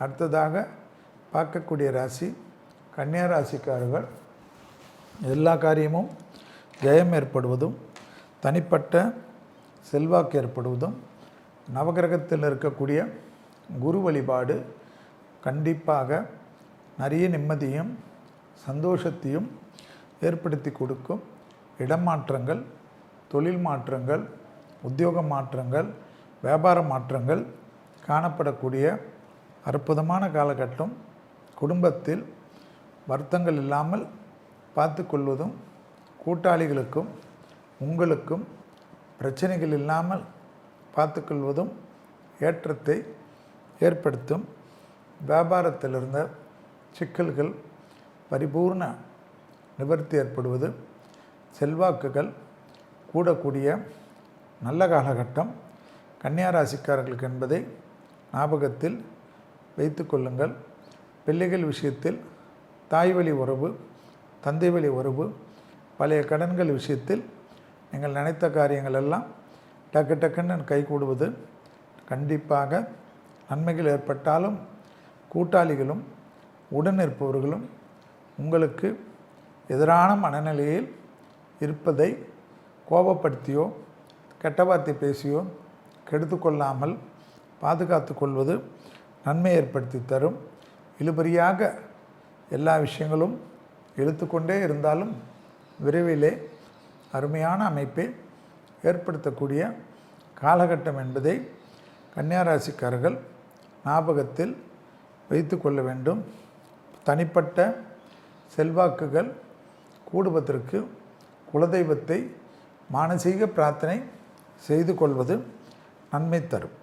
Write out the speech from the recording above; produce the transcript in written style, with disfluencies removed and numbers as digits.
அடுத்ததாக பார்க்கக்கூடிய ராசி கன்னியா ராசிக்காரர்கள். எல்லா காரியமும் ஜெயம் ஏற்படுவதும், தனிப்பட்ட செல்வாக்கு ஏற்படுவதும், நவகிரகத்தில் இருக்கக்கூடிய குரு வழிபாடு கண்டிப்பாக நிறைய நிம்மதியும் சந்தோஷத்தையும் ஏற்படுத்தி கொடுக்கும். இடமாற்றங்கள், தொழில் மாற்றங்கள், உத்தியோக மாற்றங்கள், வியாபார மாற்றங்கள் காணப்படக்கூடிய அற்புதமான காலகட்டம். குடும்பத்தில் வருத்தங்கள் இல்லாமல் பார்த்து கொள்வதும், கூட்டாளிகளுக்கும் உங்களுக்கும் பிரச்சனைகள் இல்லாமல் பார்த்துக்கொள்வதும் ஏற்றத்தை ஏற்படுத்தும். வியாபாரத்தில் இருந்த சிக்கல்கள் பரிபூர்ண நிவர்த்தி ஏற்படுவது, செல்வாக்குகள் கூடக்கூடிய நல்ல காலகட்டம் கன்னியா ராசிக்காரர்களுக்கு என்பதை ஞாபகத்தில் வைத்து கொள்ளுங்கள். பிள்ளைகள் விஷயத்தில் தாய் வழி உறவு, தந்தை வழி உறவு, பழைய கடன்கள் விஷயத்தில் நீங்கள் நினைத்த காரியங்கள் எல்லாம் டக்கு டக்குன்னு கைகூடுவது. கண்டிப்பாக நன்மைகள் ஏற்பட்டாலும் கூட்டாளிகளும் உடன் இருப்பவர்களும் உங்களுக்கு எதிரான மனநிலையில் இருப்பதை கோபப்படுத்தியோ கெட்ட வார்த்தை பேசியோ கெடுத்து கொள்ளாமல் பாதுகாத்து கொள்வது நன்மை ஏற்படுத்தி தரும். இழுபறியாக எல்லா விஷயங்களும் இழுத்துக்கொண்டே இருந்தாலும் விரைவிலே அருமையான அமைப்பை ஏற்படுத்தக்கூடிய காலகட்டம் என்பதை கன்னியா ராசிக்காரர்கள் ஞாபகத்தில் வைத்து கொள்ள வேண்டும். தனிப்பட்ட செல்வாக்குகள் கூடுவதற்கு குலதெய்வத்தை மானசீக பிரார்த்தனை செய்து கொள்வது நன்மை தரும்.